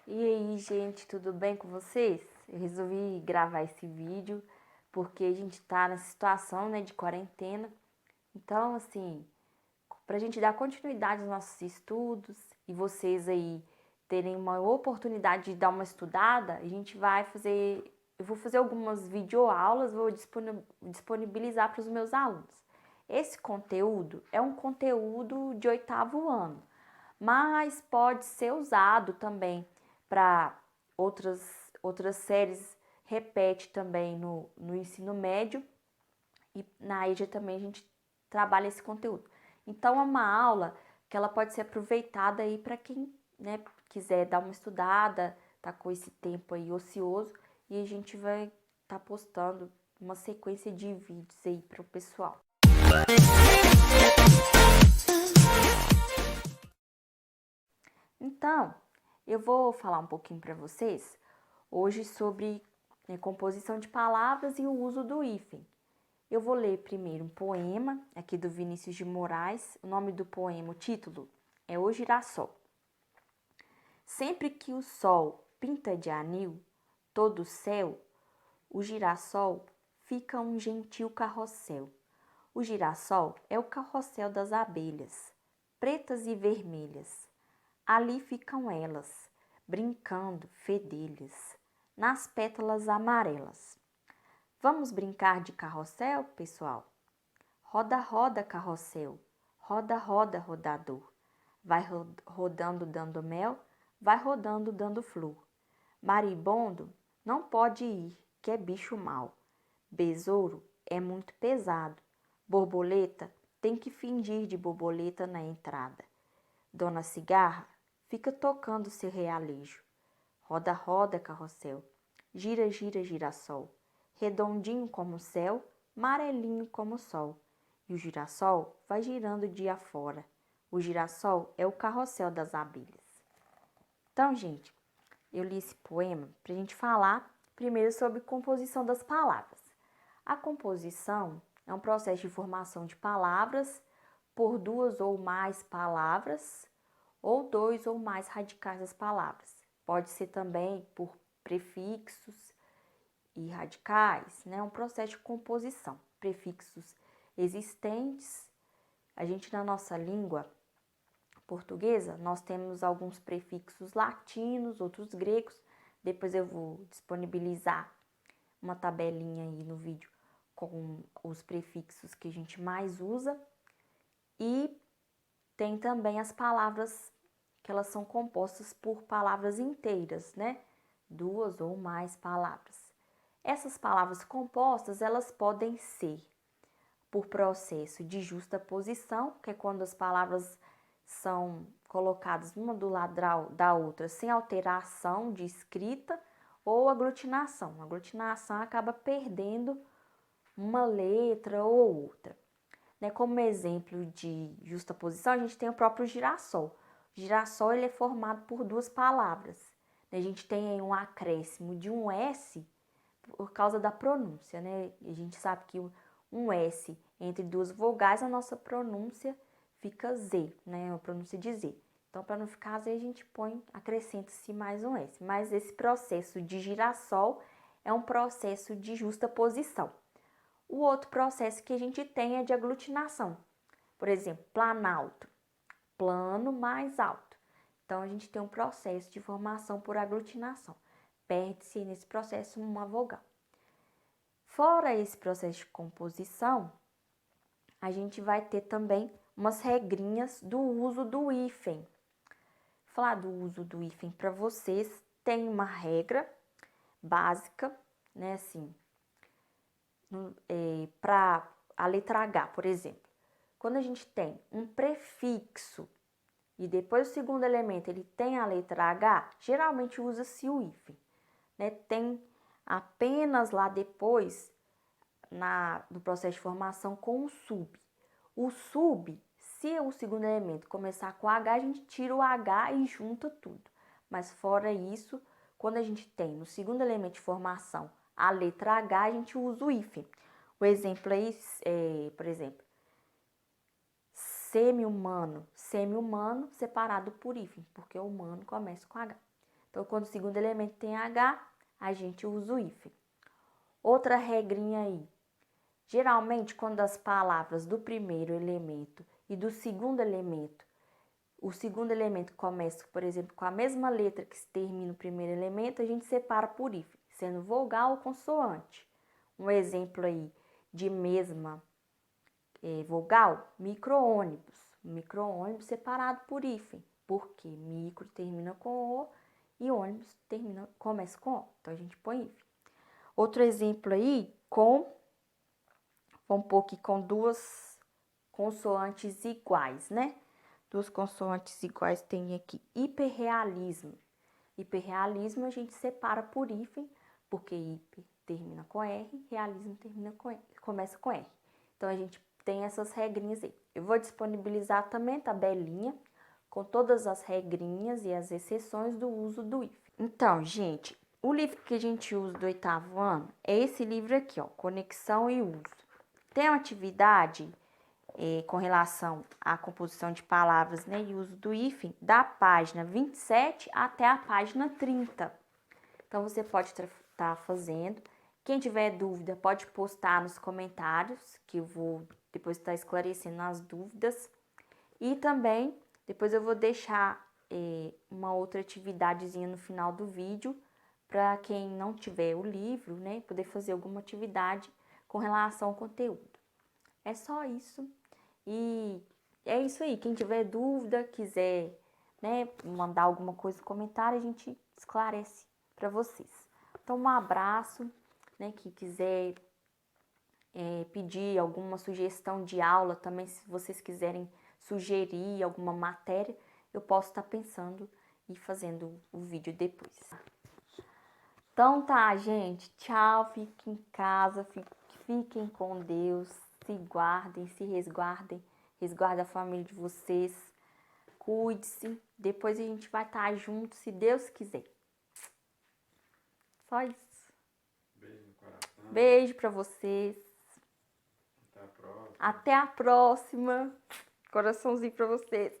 E aí, gente, tudo bem com vocês? Eu resolvi gravar esse vídeo porque a gente tá nessa situação, né, de quarentena. Então, assim, pra gente dar continuidade aos nossos estudos e vocês aí terem uma oportunidade de dar uma estudada, eu vou fazer algumas videoaulas, vou disponibilizar para os meus alunos. Esse conteúdo é um conteúdo de 8º ano, mas pode ser usado também para outras séries, repete também no ensino médio e na EJA também a gente trabalha esse conteúdo. Então é uma aula que ela pode ser aproveitada aí para quem, né, quiser dar uma estudada, tá com esse tempo aí ocioso, e a gente vai estar postando uma sequência de vídeos aí para o pessoal. Então, eu vou falar um pouquinho para vocês hoje sobre, né, composição de palavras e o uso do hífen. Eu vou ler primeiro um poema aqui do Vinícius de Moraes. O nome do poema, o título é O Girassol. Sempre que o sol pinta de anil todo o céu, o girassol fica um gentil carrossel. O girassol é o carrossel das abelhas, pretas e vermelhas. Ali ficam elas, brincando, fedelhas, nas pétalas amarelas. Vamos brincar de carrossel, pessoal? Roda, roda, carrossel, roda, roda, rodador. Vai rodando dando mel, vai rodando dando flor. Maribondo não pode ir, que é bicho mau. Besouro é muito pesado. Borboleta tem que fingir de borboleta na entrada. Dona Cigarra fica tocando seu realejo. Roda, roda, carrossel. Gira, gira, girassol. Redondinho como o céu, amarelinho como o sol. E o girassol vai girando dia fora. O girassol é o carrossel das abelhas. Então, gente, eu li esse poema para a gente falar primeiro sobre composição das palavras. A composição é um processo de formação de palavras por duas ou mais palavras ou dois ou mais radicais das palavras. Pode ser também por prefixos e radicais, né? Um processo de composição. Prefixos existentes. A gente, na nossa língua portuguesa, nós temos alguns prefixos latinos, outros gregos. Depois eu vou disponibilizar uma tabelinha aí no vídeo com os prefixos que a gente mais usa. E tem também as palavras que elas são compostas por palavras inteiras, né? Duas ou mais palavras. Essas palavras compostas, elas podem ser por processo de justaposição, que é quando as palavras são colocadas uma do lado da outra sem alteração de escrita, ou aglutinação. A aglutinação acaba perdendo uma letra ou outra. Né? Como exemplo de justaposição, a gente tem o próprio girassol. O girassol ele é formado por duas palavras. A gente tem aí um acréscimo de um S por causa da pronúncia, né? A gente sabe que um S entre duas vogais, a nossa pronúncia fica Z, né? A pronúncia de Z. Então, para não ficar Z, a gente acrescenta-se mais um S. Mas esse processo de girassol é um processo de justaposição. O outro processo que a gente tem é de aglutinação. Por exemplo, planalto, plano mais alto. Então, a gente tem um processo de formação por aglutinação. Perde-se nesse processo uma vogal. Fora esse processo de composição, a gente vai ter também umas regrinhas do uso do hífen. Falar do uso do hífen para vocês, tem uma regra básica, né, assim, para a letra H, por exemplo. Quando a gente tem um prefixo e depois o segundo elemento ele tem a letra H, geralmente usa-se o hífen, né? Tem apenas lá depois no processo de formação com o sub. O sub, se o segundo elemento começar com H, a gente tira o H e junta tudo. Mas fora isso, quando a gente tem no segundo elemento de formação a letra H, a gente usa o hífen. O exemplo aí por exemplo, semi-humano separado por hífen, porque o humano começa com H. Então, quando o segundo elemento tem H, a gente usa o hífen. Outra regrinha aí. Geralmente, quando as palavras do primeiro elemento e do segundo elemento, o segundo elemento começa, por exemplo, com a mesma letra que se termina o primeiro elemento, a gente separa por hífen, sendo vogal ou consoante. Um exemplo aí de mesma vogal, micro-ônibus. Micro-ônibus separado por hífen, porque micro termina com O e ônibus começa com O. Então, a gente põe hífen. Outro exemplo aí, vamos pôr aqui com duas consoantes iguais, né? Duas consoantes iguais tem aqui hiperrealismo. Hiperrealismo a gente separa por hífen, porque hiper termina com R, realismo começa com R. Então, a gente tem essas regrinhas aí. Eu vou disponibilizar também a tabelinha com todas as regrinhas e as exceções do uso do hífen. Então, gente, o livro que a gente usa do 8º ano é esse livro aqui, ó, Conexão e Uso. Tem uma atividade com relação à composição de palavras, né, e uso do hífen, da página 27 até a página 30. Então, você pode estar fazendo. Quem tiver dúvida, pode postar nos comentários, que eu vou depois estar esclarecendo as dúvidas. E também, depois eu vou deixar uma outra atividadezinha no final do vídeo, para quem não tiver o livro, né, poder fazer alguma atividade com relação ao conteúdo. É só isso. E é isso aí. Quem tiver dúvida, quiser, né, mandar alguma coisa no comentário, a gente esclarece para vocês. Então, um abraço, né, quem quiser pedir alguma sugestão de aula também, se vocês quiserem sugerir alguma matéria, eu posso estar pensando e fazendo o vídeo depois. Então tá, gente, tchau, fiquem em casa, fiquem com Deus, se guardem, se resguardem, resguardem a família de vocês, cuide-se, depois a gente vai estar junto, se Deus quiser. Só isso. Beijo no coração. Beijo pra vocês. Até a próxima. Até a próxima. Coraçãozinho pra vocês.